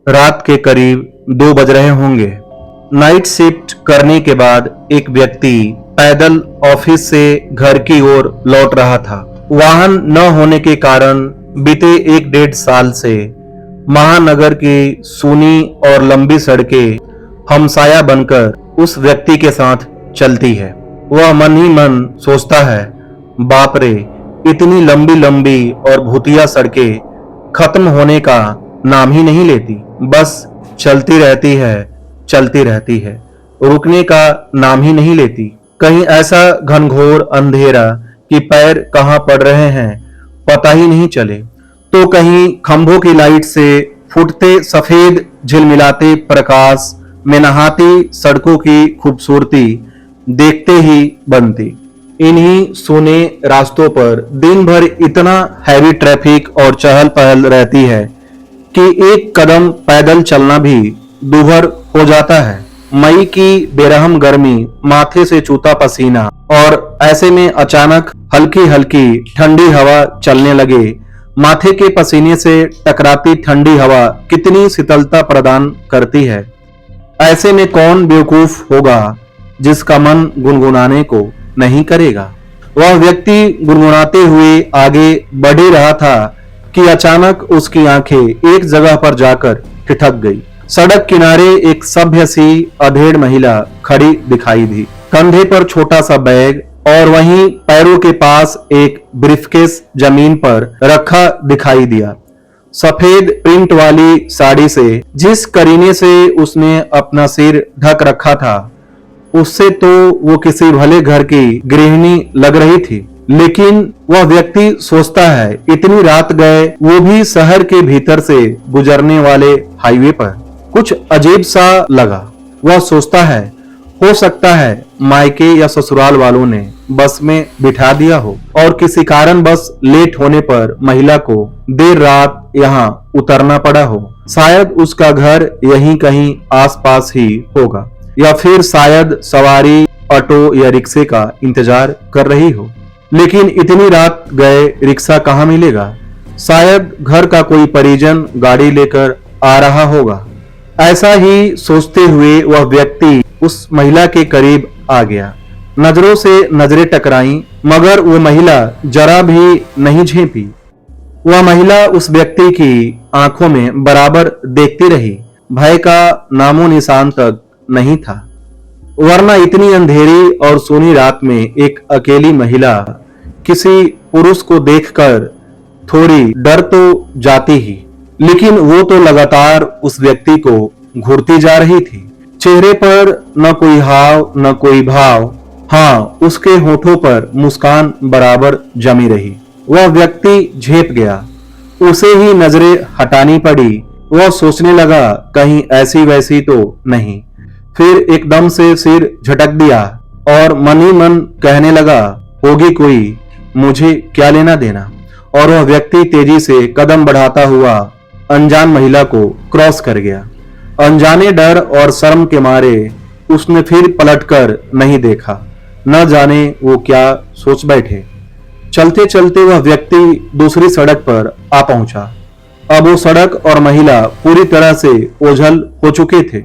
रात के करीब 2 बज रहे होंगे। नाइट शिफ्ट करने के बाद एक व्यक्ति पैदल ऑफिस से घर की ओर लौट रहा था। वाहन न होने के कारण बीते 1 डेढ़ साल से महानगर की सूनी और लंबी सड़कें हमसाया बनकर उस व्यक्ति के साथ चलती है। वह मन ही मन सोचता है, बाप रे, इतनी लंबी लंबी और भूतिया सड़कें खत्म होने का नाम ही नहीं लेती, बस चलती रहती है, रुकने का नाम ही नहीं लेती। कहीं ऐसा घनघोर अंधेरा कि पैर कहां पड़ रहे हैं पता ही नहीं चले, तो कहीं खंभों की लाइट से फुटते सफेद झिलमिलाते प्रकाश में नहाती सड़कों की खूबसूरती देखते ही बनती। इन्हीं सूने रास्तों पर दिन भर इतना हैवी ट्रैफिक और चहल पहल रहती है कि एक कदम पैदल चलना भी दूभर हो जाता है। मई की बेरहम गर्मी, माथे से चूता पसीना और ऐसे में अचानक हल्की हल्की ठंडी हवा चलने लगे। माथे के पसीने से टकराती ठंडी हवा कितनी शीतलता प्रदान करती है। ऐसे में कौन बेवकूफ होगा जिसका मन गुनगुनाने को नहीं करेगा। वह व्यक्ति गुनगुनाते हुए आगे बढ़ ही रहा था कि अचानक उसकी आंखें एक जगह पर जाकर ठिठक गई। सड़क किनारे एक सभ्य सी अधेड़ महिला खड़ी दिखाई दी, कंधे पर छोटा सा बैग और वहीं पैरों के पास एक ब्रीफकेस जमीन पर रखा दिखाई दिया। सफेद प्रिंट वाली साड़ी से जिस करीने से उसने अपना सिर ढक रखा था, उससे तो वो किसी भले घर की गृहिणी लग रही थी। लेकिन वह व्यक्ति सोचता है, इतनी रात गए, वो भी शहर के भीतर से गुजरने वाले हाईवे पर। कुछ अजीब सा लगा। वह सोचता है, हो सकता है मायके या ससुराल वालों ने बस में बिठा दिया हो और किसी कारण बस लेट होने पर महिला को देर रात यहाँ उतरना पड़ा हो। शायद उसका घर यहीं कहीं आसपास ही होगा या फिर शायद सवारी ऑटो या रिक्शे का इंतजार कर रही हो। लेकिन इतनी रात गए रिक्शा कहाँ मिलेगा? शायद घर का कोई परिजन गाड़ी लेकर आ रहा होगा। ऐसा ही सोचते हुए वह व्यक्ति उस महिला के करीब आ गया। नजरों से नजरें टकराईं, मगर वो महिला जरा भी नहीं झेपी। वह महिला उस व्यक्ति की आंखों में बराबर देखती रही। भय का नामो निशान तक नहीं था, वरना इतनी अंधेरी और सोनी रात में एक अकेली महिला किसी पुरुष को देखकर थोड़ी डर तो जाती ही, लेकिन वो तो लगातार उस व्यक्ति को घूरती जा रही थी। चेहरे पर न कोई हाव न कोई भाव, हाँ, उसके होठों पर मुस्कान बराबर जमी रही। वह व्यक्ति झेप गया, उसे ही नजरें हटानी पड़ी। वह सोचने लगा, कहीं ऐसी वैसी तो नहीं। फिर एकदम से सिर झटक दिया और मन ही मन कहने लगा, होगी कोई, मुझे क्या लेना देना। और वह व्यक्ति तेजी से कदम बढ़ाता हुआ अनजान महिला को क्रॉस कर गया। अनजाने डर और शर्म के मारे उसने फिर पलटकर नहीं देखा। न जाने वो क्या सोच बैठे। चलते चलते वह व्यक्ति दूसरी सड़क पर आ पहुंचा। अब वो सड़क और महिला पूरी तरह से ओझल हो चुके थे।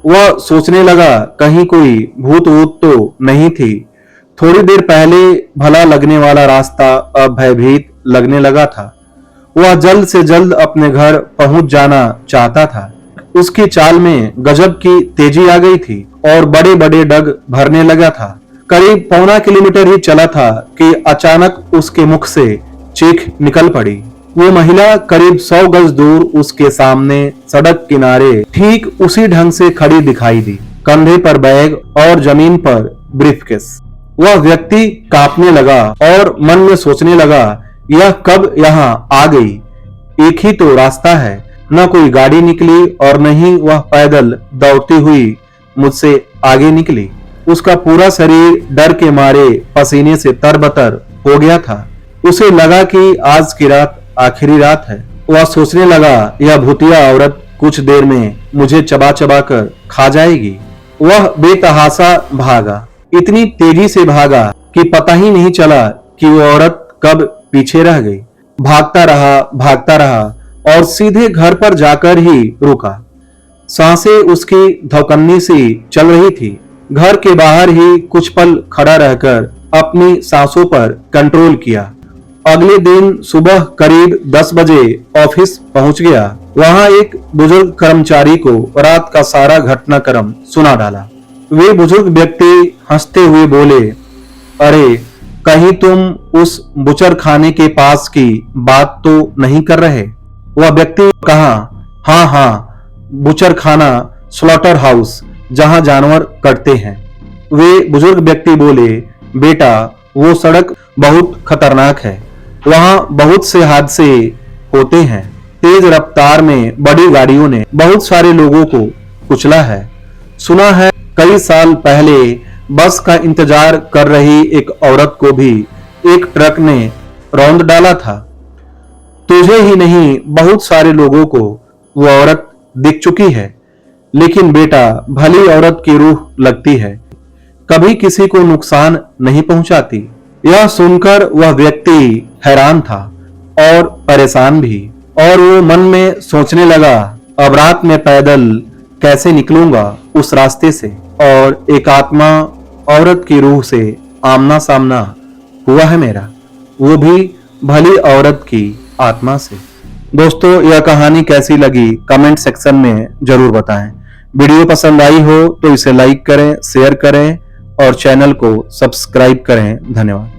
वह सोचने लगा, कहीं कोई भूत वूत तो नहीं थी। थोड़ी देर पहले भला लगने वाला रास्ता अब भयभीत लगने लगा था। वह जल्द से जल्द अपने घर पहुंच जाना चाहता था। उसकी चाल में गजब की तेजी आ गई थी और बड़े बड़े डग भरने लगा था। करीब 1.25 किलोमीटर ही चला था कि अचानक उसके मुख से चीख निकल पड़ी। वो महिला करीब 100 गज दूर उसके सामने सड़क किनारे ठीक उसी ढंग से खड़ी दिखाई दी, कंधे पर बैग और जमीन पर ब्रीफकेस। वह व्यक्ति कांपने लगा और मन में सोचने लगा, यह कब यहाँ आ गई? एक ही तो रास्ता है। न कोई गाड़ी निकली और न ही वह पैदल दौड़ती हुई मुझसे आगे निकली। उसका पूरा शरीर डर के मारे पसीने से तरबतर हो गया था। उसे लगा कि आज की रात आखिरी रात है। वह सोचने लगा, यह भूतिया औरत कुछ देर में मुझे चबा चबा कर खा जाएगी। वह बेतहासा भागा, इतनी तेजी से भागा कि पता ही नहीं चला कि वो औरत कब पीछे रह गई। भागता रहा और सीधे घर पर जाकर ही रुका। सांसें उसकी धौकन्नी सी चल रही थी। घर के बाहर ही कुछ पल खड़ा रहकर अपनी सांसों पर कंट्रोल किया। अगले दिन सुबह करीब 10 बजे ऑफिस पहुंच गया। वहां एक बुजुर्ग कर्मचारी को रात का सारा घटनाक्रम सुना डाला। वे बुजुर्ग व्यक्ति हंसते हुए बोले, अरे कहीं तुम उस बुचर खाने के पास की बात तो नहीं कर रहे? वह व्यक्ति कहा, हाँ हाँ, बुचर खाना, स्लॉटर हाउस, जहां जानवर कटते हैं। वे बुजुर्ग व्यक्ति बोले, बेटा वो सड़क बहुत खतरनाक है, वहां बहुत से हादसे होते हैं। तेज रफ्तार में बड़ी गाड़ियों ने बहुत सारे लोगों को कुचला है। सुना है कई साल पहले बस का इंतजार कर रही एक औरत को भी एक ट्रक ने रौंद डाला था। तुझे ही नहीं बहुत सारे लोगों को वो औरत दिख चुकी है। लेकिन बेटा भली औरत की रूह लगती है, कभी किसी को नुकसान नहीं पहुंचाती। यह सुनकर वह व्यक्ति हैरान था और परेशान भी, और वो मन में सोचने लगा, अब रात में पैदल कैसे निकलूंगा उस रास्ते से। और एक आत्मा औरत की रूह से आमना सामना हुआ है मेरा, वो भी भली औरत की आत्मा से। दोस्तों यह कहानी कैसी लगी कमेंट सेक्शन में जरूर बताएं। वीडियो पसंद आई हो तो इसे लाइक करें, शेयर करें और चैनल को सब्सक्राइब करें। धन्यवाद।